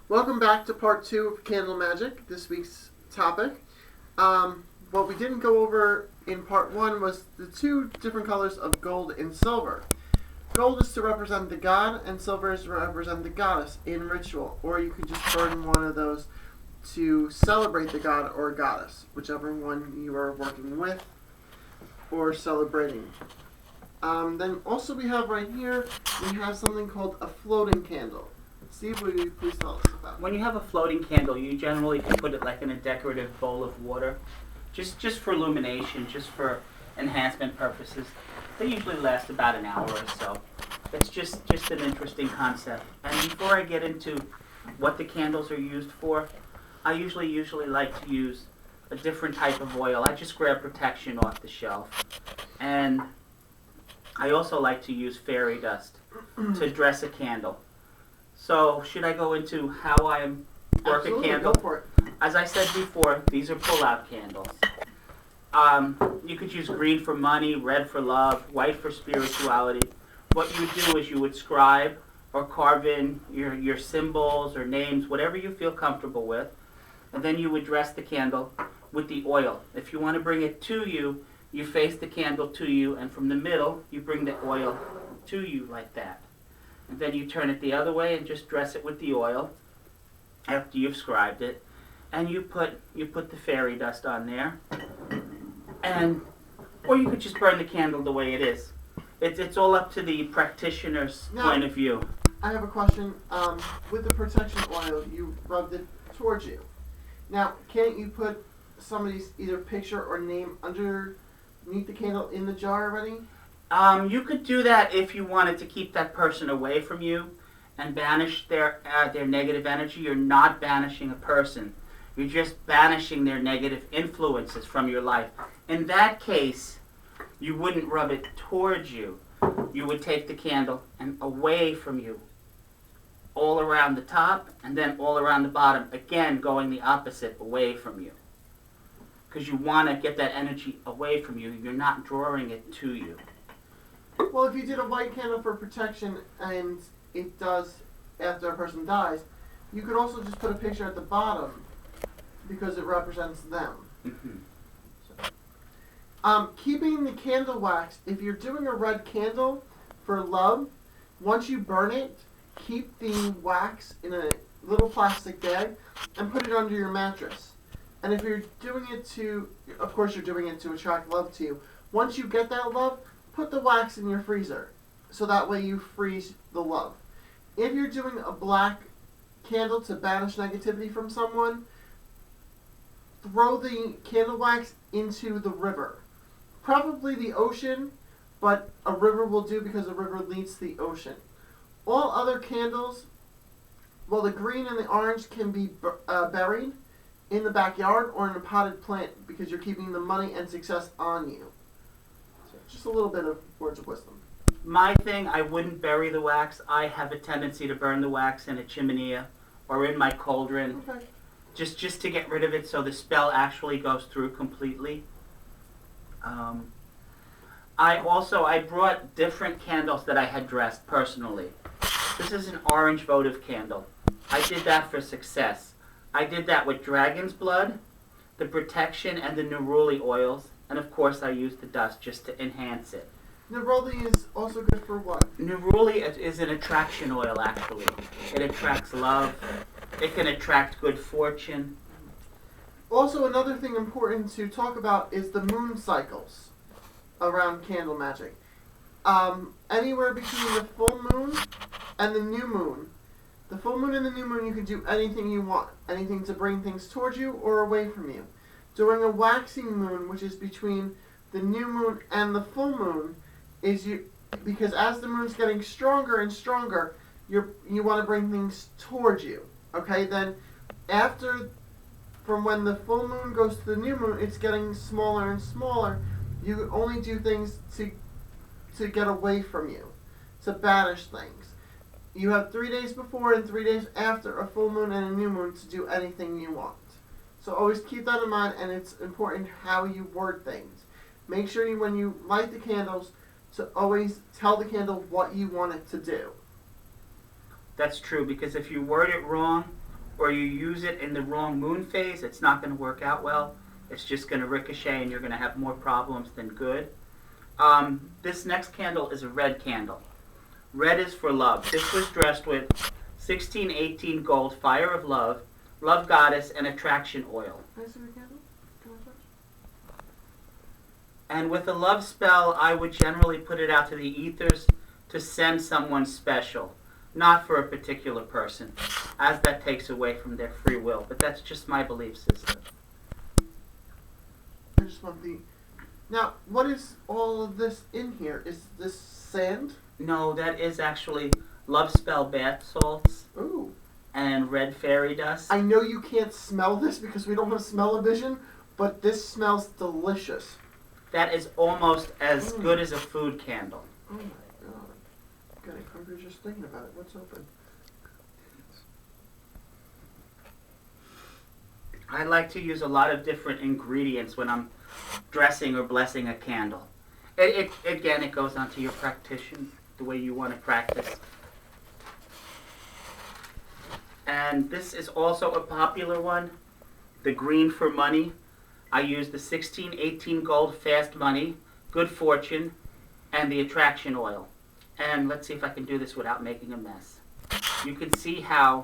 Welcome back to part 2 of Candle Magic, this week's topic. What we didn't go over in part 1 was the two different colors of gold and silver. Gold is to represent the god, and silver is to represent the goddess in ritual, or you could just burn one of those to celebrate the god or goddess, whichever one you are working with or celebrating. Then also we have right here, we have something called a floating candle. Steve, would you please tell us about it? When you have a floating candle, you generally can put it like in a decorative bowl of water, just for illumination, just for enhancement purposes. They usually last about an hour or so. It's just an interesting concept. And before I get into what the candles are used for, I usually like to use a different type of oil. I just grab protection off the shelf. And I also like to use fairy dust to dress a candle. So, should I go into how I work a candle? Go for it. As I said before, these are pull-out candles. You could use green for money, red for love, white for spirituality. What you would do is you would scribe or carve in your symbols or names, whatever you feel comfortable with, and then you would dress the candle with the oil. If you want to bring it to you, you face the candle to you, and from the middle, you bring the oil to you like that. And then you turn it the other way and just dress it with the oil after you've scribed it. And you put the fairy dust on there. Or you could just burn the candle the way it is. It's all up to the practitioner's point of view. I have a question. With the protection oil, you rubbed it towards you. Now, can't you put somebody's either picture or name underneath the candle in the jar already? You could do that if you wanted to keep that person away from you and banish their negative energy. You're not banishing a person. You're just banishing their negative influences from your life. In that case, you wouldn't rub it towards you. You would take the candle and away from you, all around the top and then all around the bottom, again going the opposite, away from you. Because you want to get that energy away from you. You're not drawing it to you. Well, if you did a white candle for protection and it does after a person dies, you could also just put a picture at the bottom because it represents them. Mm-hmm. Keeping the candle wax, if you're doing a red candle for love, once you burn it, keep the wax in a little plastic bag and put it under your mattress. And if you're doing it of course you're doing it to attract love to you, once you get that love, put the wax in your freezer, so that way you freeze the love. If you're doing a black candle to banish negativity from someone, throw the candle wax into the river. Preferably the ocean, but a river will do because a river leads to the ocean. All other candles, well, the green and the orange can be buried in the backyard or in a potted plant because you're keeping the money and success on you. Just a little bit of words of wisdom. My thing, I wouldn't bury the wax. I have a tendency to burn the wax in a chimenea or in my cauldron, Okay. just to get rid of it so the spell actually goes through completely. I brought different candles that I had dressed personally. This is an orange votive candle. I did that for success. I did that with dragon's blood, the protection, and the neroli oils. And of course I used the dust just to enhance it. Neroli is also good for what? Neroli is an attraction oil, actually. It attracts love. It can attract good fortune. Also, another thing important to talk about is the moon cycles around Candle Magic. Anywhere between the full moon and the new moon. The full moon and the new moon, you can do anything you want. Anything to bring things towards you or away from you. During a waxing moon, which is between the new moon and the full moon, because as the moon's getting stronger and stronger, you want to bring things towards you. Okay, then from when the full moon goes to the new moon, it's getting smaller and smaller. You only do things to get away from you, to banish things. You have 3 days before and 3 days after a full moon and a new moon to do anything you want. So always keep that in mind, and it's important how you word things. Make sure when you light the candles to always tell the candle what you want it to do. That's true, because if you word it wrong or you use it in the wrong moon phase, it's not going to work out well. It's just going to ricochet and you're going to have more problems than good. This next candle is a red candle. Red is for love. This was dressed with 1618 gold, fire of love, love goddess, and attraction oil. Can I see the candle? Can I touch? And with a love spell, I would generally put it out to the ethers to send someone special, not for a particular person, as that takes away from their free will. But that's just my belief system. I just want the... Now, what is all of this in here? Is this sand? No, that is actually love spell bath salts Ooh. and red fairy dust. I know you can't smell this because we don't have smell-o-vision, but this smells delicious. That is almost as good as a food candle. Oh my god. I'm getting hungry just thinking about it. What's open? I like to use a lot of different ingredients when I'm dressing or blessing a candle. Again, it goes onto your practitioner, the way you want to practice. And this is also a popular one, the green for money. I use the 1618 gold fast money, good fortune, and the attraction oil. And let's see if I can do this without making a mess. You can see how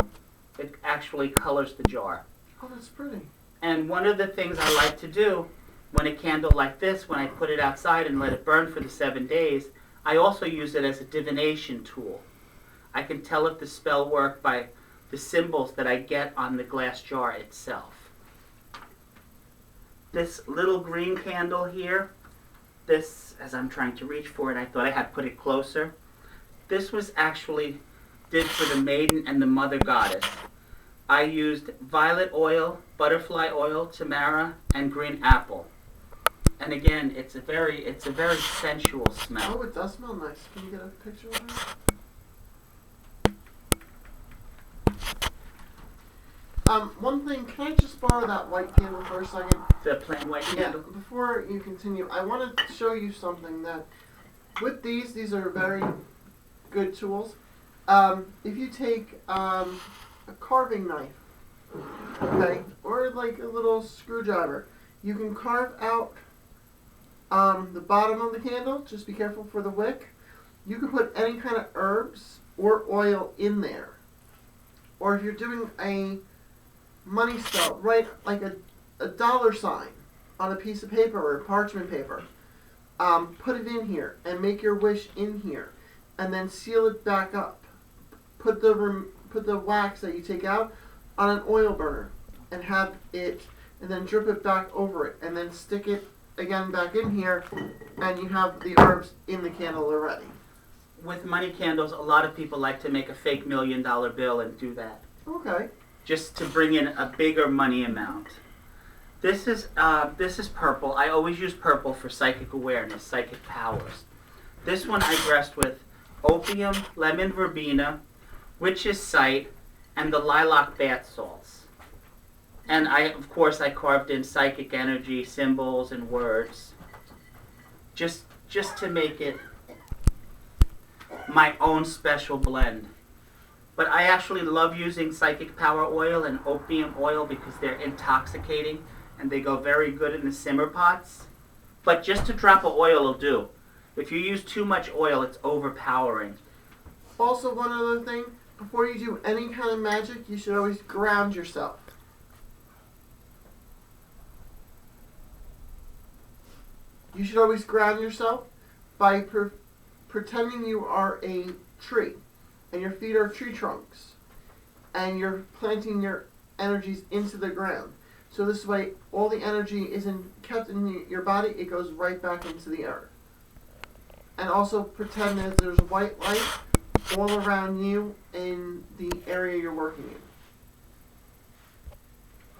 it actually colors the jar. Oh, that's pretty. And one of the things I like to do when a candle like this, when I put it outside and let it burn for the 7 days, I also use it as a divination tool. I can tell if the spell worked by the symbols that I get on the glass jar itself. This little green candle here, this, as I'm trying to reach for it, I thought I had put it closer. This was actually did for the maiden and the mother goddess. I used violet oil, butterfly oil, tamara, and green apple. And again, it's a very sensual smell. Oh, it does smell nice. Can you get a picture of that? One thing, can I just borrow that white candle for a second? The plain white Yeah, candle. before you continue, I want to show you something that, with these are very good tools. If you take a carving knife, okay, or like a little screwdriver, you can carve out the bottom of the candle. Just be careful for the wick. You can put any kind of herbs or oil in there. Or if you're doing a money spell, write like a dollar sign on a piece of paper or parchment paper. Put it in here and make your wish in here, and then seal it back up. Put the wax that you take out on an oil burner and have it, and then drip it back over it, and then stick it again back in here, and you have the herbs in the candle already. With money candles, a lot of people like to make a fake $1 million bill and do that, Okay. just to bring in a bigger money amount. This is purple. I always use purple for psychic awareness, psychic powers. This one I dressed with opium, lemon verbena, witch's sight, and the lilac bath salts. And of course I carved in psychic energy, symbols, and words, just to make it my own special blend. But I actually love using psychic power oil and opium oil because they're intoxicating and they go very good in the simmer pots. But just a drop of oil will do. If you use too much oil, it's overpowering. Also, one other thing, before you do any kind of magic, you should always ground yourself. You should always ground yourself by pretending you are a tree, and your feet are tree trunks, and you're planting your energies into the ground. So this way, all the energy isn't kept in your body, it goes right back into the earth. And also pretend that there's white light all around you in the area you're working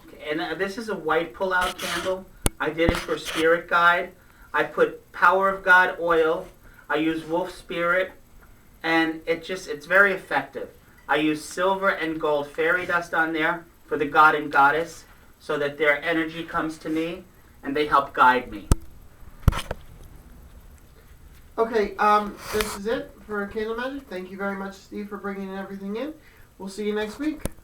in. Okay, and this is a white pull-out candle. I did it for spirit guide. I put Power of God oil. I use wolf spirit, and it's very effective. I use silver and gold fairy dust on there for the god and goddess, so that their energy comes to me and they help guide me. Okay, this is it for Candle Magic. Thank you very much, Steve, for bringing everything in. We'll see you next week.